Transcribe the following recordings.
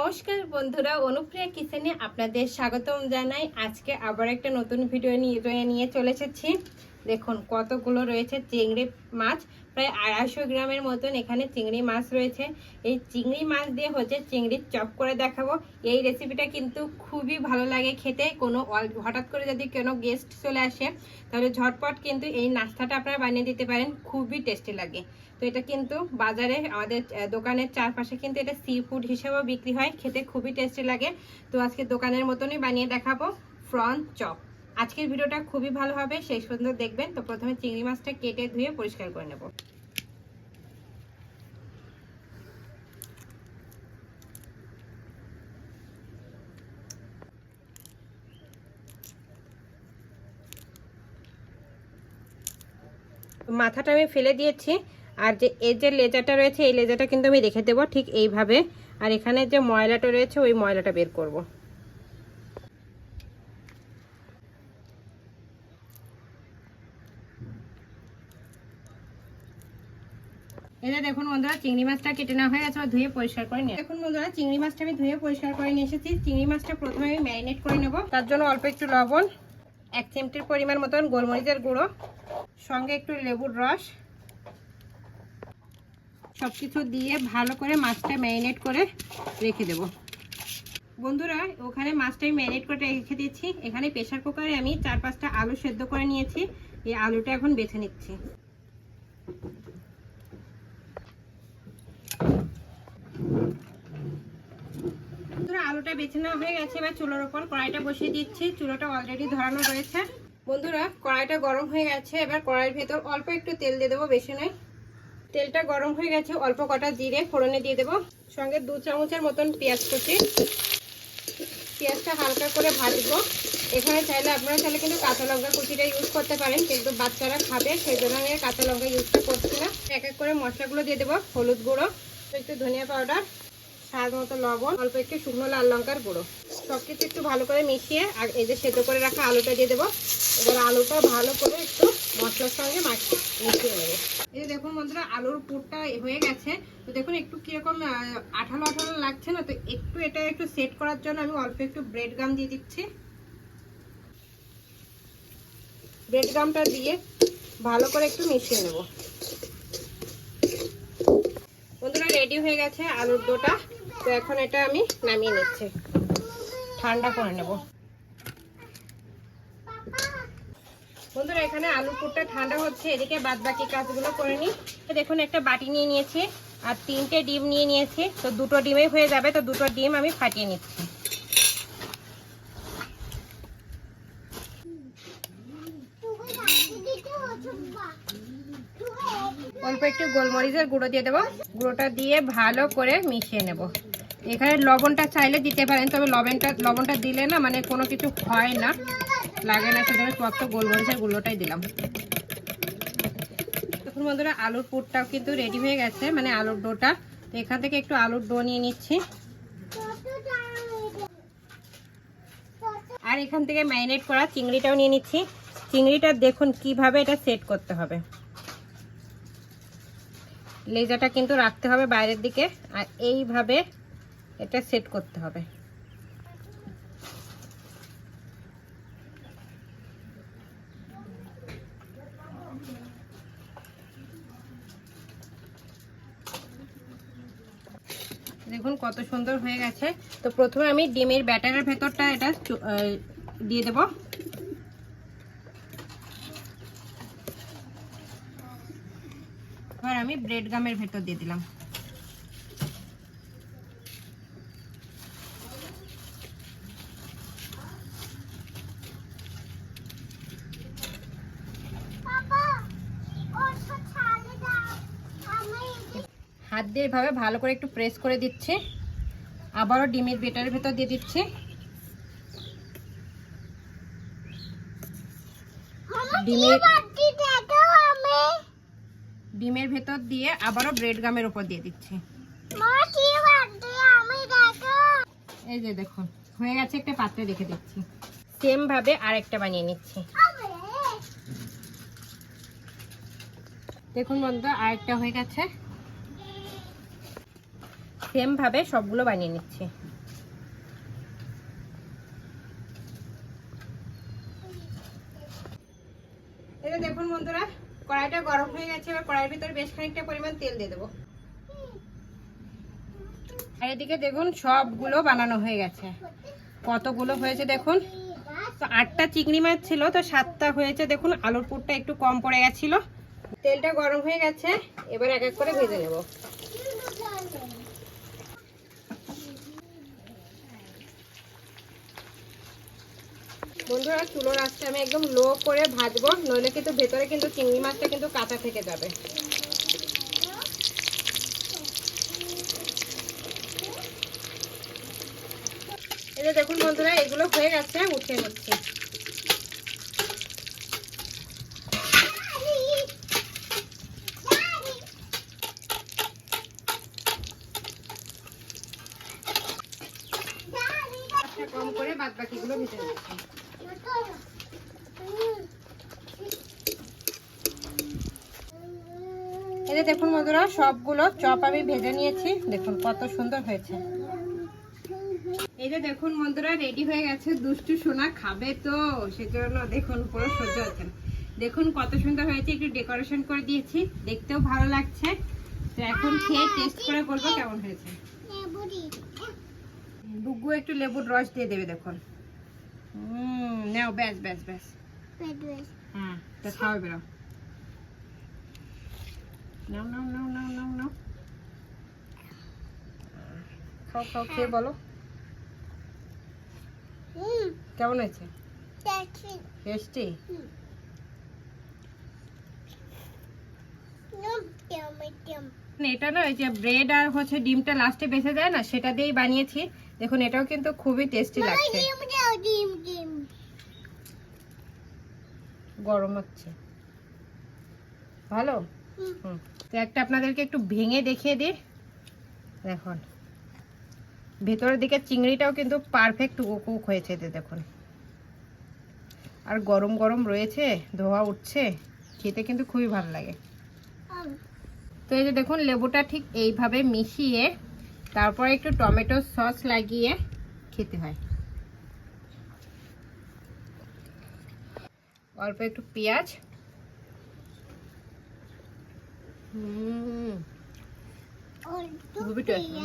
নমস্কার বন্ধুরা, অনুপ্রিয়া কিচেনে আপনাদের স্বাগতম জানাই। আজকে আবার একটা নতুন ভিডিও নিয়ে চলে এসেছি। দেখুন কতগুলো রয়েছে চিংড়ি মাছ, প্রায় 250 গ্রামের মতন এখানে চিংড়ি মাছ রয়েছে। এই চিংড়ি মাছ দিয়ে চিংড়ির চপ করে দেখাবো। এই রেসিপিটা কিন্তু খুবই ভালো লাগে খেতে। হঠাৎ করে যদি কোনো গেস্ট চলে আসে তাহলে ঝটপট কিন্তু এই নাস্তাটা আপনারা বানিয়ে দিতে পারেন, খুবই টেস্টি লাগে। তো এটা কিন্তু বাজারে আমাদের দোকানের চারপাশে কিন্তু এটা সি ফুড হিসেবেও বিক্রি হয়, খেতে খুবই টেস্টি লাগে। তো আজকে দোকানের মতনই বানিয়ে দেখাবো প্রন চপ। আজকের ভিডিওটা খুবই ভালো হবে, শেষ পর্যন্ত দেখবেন। তো প্রথমে চিংড়ি মাছটা কেটে ধুয়ে পরিষ্কার করে নেব। মাথাটা আমি ফেলে দিয়েছি, আর এই যে লেজাটা রয়েছে এই লেজাটা কিন্তু আমি রেখে দেবো ঠিক এইভাবে। আর এখানে যে ময়লাটা রয়েছে ওই ময়লাটা বের করব। এটা দেখুন বন্ধুরা, চিংড়ি মাছটা কেটে নেওয়া হয়ে গেছে, ধুয়ে পরিষ্কার করে নিয়ে। দেখুন বন্ধুরা, চিংড়ি মাছটা আমি ধুয়ে পরিষ্কার করে নিয়ে এসেছি। চিংড়ি মাছটা প্রথমে আমি ম্যারিনেট করে নেব। তার জন্য অল্প একটু লবণ, 1 চিমটির পরিমাণ মতন গোলমরিচের গুঁড়ো, সঙ্গে একটু লেবুর রস, সবকিছু দিয়ে ভালো করে মাছটা ম্যারিনেট করে রেখে দেব। বন্ধুরা, ওখানে মাছটা আমি ম্যারিনেট করে রেখে দিয়েছি। এখানে প্রেসার কুকারে আমি 4-5টা আলু সেদ্ধ করে নিয়েছি। এই আলুটা এখন বেছে নিচ্ছি। আলুটা বেছে নেওয়া হয়ে গেছে। এবার চুলোর উপর কড়াইটা বসিয়ে দিচ্ছি। চুলোটা অলরেডি ধরানো রয়েছে। বন্ধুরা, কড়াইটা গরম হয়ে গেছে। এবার কড়াইয়ের ভেতর অল্প একটু তেল দিয়ে দেবো, বেশি নয়। তেলটা গরম হয়ে গেছে, অল্প কটা জিরে ফোড়নে দিয়ে দেবো, সঙ্গে 2 চামচের মতন পেঁয়াজ কুচি। পেঁয়াজটা হালকা করে ভাজবো। এখানে আপনারা চাইলে কিন্তু কাঁচা লঙ্কা কুচিটা ইউজ করতে পারেন, কিন্তু বাচ্চারা খাবে সেই জন্য আমি কাঁচা লঙ্কা ইউজটা করছি না। এক এক করে মশলাগুলো দিয়ে দেবো। হলুদ গুঁড়ো, একটু ধনিয়া পাউডার, স্বাদ মতো লবণ, অল্প একটু শুকনো লাল লঙ্কার গুঁড়ো, সবকিছু একটু ভালো করে মিশিয়ে আর এই যে সেদ্ধ করে রাখা আলুটা দিয়ে দেবো। এবার আলুটা ভালো করে একটু মশলার সঙ্গে মিশিয়ে নেবো। এই যে দেখুন বন্ধুরা, আলুর পুরটা হয়ে গেছে। তো দেখুন একটু কিরকম আঠালো আঠালো লাগছে না? তো এটা একটু সেট করার জন্য আমি অল্প একটু ব্রেড গাম দিয়ে দিচ্ছি। ব্রেড গামটা দিয়ে ভালো করে একটু মিশিয়ে নেব। বন্ধুরা, রেডি হয়ে গেছে আলুর ডোটা। তো এখন এটা আমি নামিয়ে নিচ্ছি, ঠান্ডা করে নেব। বন্ধুরা, এখানে আলুর পুরটা ঠান্ডা হচ্ছে, এদিকে বাদ বাকি কাজগুলো করে নিই। দেখুন একটা বাটি নিয়ে নিয়েছি আর 3টে ডিম নিয়ে নিয়েছি। তো 2টো ডিমেই হয়ে যাবে। তো 2টো ডিম আমি ফাটিয়ে নিচ্ছি। অল্প একটু গোলমরিচের গুঁড়ো দিয়ে দেবো। গুঁড়োটা দিয়ে ভালো করে মিশিয়ে নেব। এখানে লবণটা চাইলে দিতে পারেন, তবে লবণটা দিলে না মানে কোনো কিছু হয় না, লাগে না, সেজন্য মাত্র গোলমরিচের গুঁড়োটাই দিলাম। দেখুন বন্ধুরা, আলুর পুরটাও কিন্তু রেডি হয়ে গেছে, মানে আলুর ডোটা। তো এখান থেকে একটু আলুর ডো নিয়ে নিচ্ছি। আর এখান থেকে ম্যারিনেট করা চিংড়িটাও নিয়ে নিচ্ছি। চিংড়িটা দেখুন কিভাবে এটা সেট করতে হবে। লেজাটা কিন্তু রাখতে হবে বাইরের দিকে, আর এইভাবে এটা সেট করতে হবে। দেখুন কত সুন্দর হয়ে গেছে। তো প্রথমে আমি ডিমের ব্যাটারের ভেতরটা এটা দিয়ে দেব। এবার আমি ব্রেড গামের ভেতর দিয়ে দিলাম। হাত দিয়ে এভাবে ভালো করে একটু প্রেস করে দিচ্ছি। আবারও ডিমের ব্যাটারের ভেতর দিয়ে দিচ্ছি। ডিমের ভেতর দিয়ে আবারও ব্রেড গামের উপর দিয়ে দিচ্ছি। এই যে দেখুন হয়ে গেছে, একটা পাত্রে রেখে দিচ্ছি। সেম ভাবে আরেকটা বানিয়ে নিচ্ছি। দেখুন বন্ধুরা, আরেকটা হয়ে গেছে। সেম ভাবে সবগুলো বানিয়ে নিচ্ছি। এটা দেখুন বন্ধুরা, কড়াইটা গরম হয়ে গেছে। এবার কড়াইয়ের ভিতরে বেশ খানিকটা পরিমাণ তেল দিয়ে দেবো। আর এদিকে দেখুন সবগুলো বানানো হয়ে গেছে। কতগুলো হয়েছে দেখুন। তো 8টা চিংড়ি মাছ ছিল, তো 7টা হয়েছে। দেখুন আলুর পুরটা একটু কম পড়ে গেছিল। তেলটা গরম হয়ে গেছে, এবার এক এক করে ভেজে নেব। বন্ধুরা চুলোর আঁচটা আমি একদম লো করে ভাজবো, নইলে কিন্তু ভেতরে কিন্তু চিংড়ি মাছটা কিন্তু কাঁচা থেকে যাবে। এই যে দেখুন বন্ধুরা, এগুলো হয়ে গেছে, উঠিয়ে নিচ্ছি। কম করে বাদ বাকিগুলো ভেজে নিচ্ছি। এই যে দেখুন বন্ধুরা, সবগুলো চপ আমি ভেজে নিয়েছি। দেখুন কত সুন্দর হয়েছে। এই যে দেখুন বন্ধুরা, রেডি হয়ে গেছে। দুষ্টু সোনা খাবে তো, সেজন্য দেখুন পুরো সহ্য হচ্ছে না। দেখুন কত সুন্দর হয়েছে, একটু ডেকোরেশন করে দিয়েছি, দেখতেও ভালো লাগছে। তো এখন খেয়ে টেস্ট করে বলবো কেমন হয়েছে। ডুগু একটু লেবুর রস দিয়ে দেবে। দেখুন নাও, ব্যাস ব্যাস ব্যাস। হ্যাঁ, তো খাওয়া বেরো। নাও নাও নাও নাও নাও নাও, খাও খাও, খেয়ে বলো কেমন হয়েছে। টেস্টি। এটা না, ওই যে ব্রেড আর হচ্ছে ডিমটা লাস্টে বেঁচে যায় না, সেটা দিয়েই বানিয়েছি। দেখুন এটাও কিন্তু খুবই টেস্টি লাগছে। গরম হচ্ছে ভালো। তো একটা আপনাদেরকে একটু ভেঙে দেখিয়ে দিই। দেখুন ভেতরের দিকে চিংড়িটাও কিন্তু পারফেক্ট কুক হয়েছে। দেখুন, আর গরম গরম রয়েছে, ধোয়া উঠছে, খেতে কিন্তু খুবই ভালো লাগে। তো এই যে দেখুন, লেবুটা ঠিক এইভাবে মিশিয়ে তারপরে একটু টমেটো সস লাগিয়ে খেতে হয়। অল্প একটু পেঁয়াজ, খুবই টেস্টি।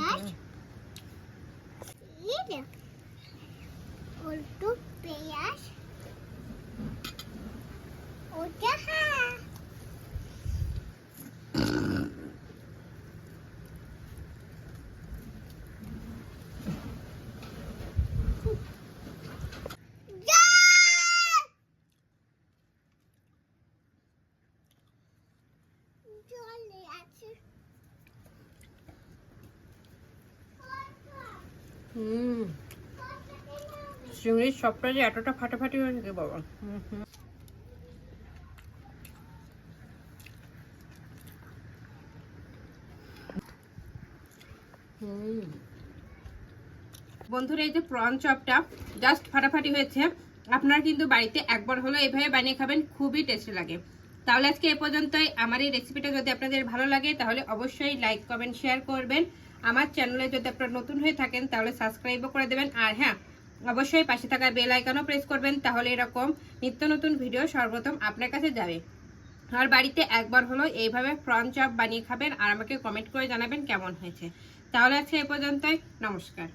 চিংড়ির সবটা যে এতটা ফাটাফাটি হয়েছে বাবা। বন্ধুরা এই যে প্রন চপটা জাস্ট ফাটাফাটি হয়েছে। আপনারা কিন্তু বাড়িতে একবার হলো এইভাবে বানিয়ে খাবেন, খুবই টেস্টি লাগে। তাহলে আজকে এ পর্যন্তই। আমার এই রেসিপিটা যদি আপনাদের ভালো লাগে তাহলে অবশ্যই লাইক কমেন্ট শেয়ার করবেন। আমার চ্যানেলে যদি আপনারা নতুন হয়ে থাকেন তাহলে সাবস্ক্রাইবও করে দেবেন। আর হ্যাঁ, অবশ্যই পাশে থাকা বেল আইকনও প্রেস করবেন, তাহলে এরকম নিত্য নতুন ভিডিও সর্বপ্রথম আপনার কাছে যাবে। আর বাড়িতে একবার হলো এইভাবে প্রন চপ বানিয়ে খাবেন আর আমাকে কমেন্ট করে জানাবেন কেমন হয়েছে। তাহলে আজকে এ পর্যন্তই, নমস্কার।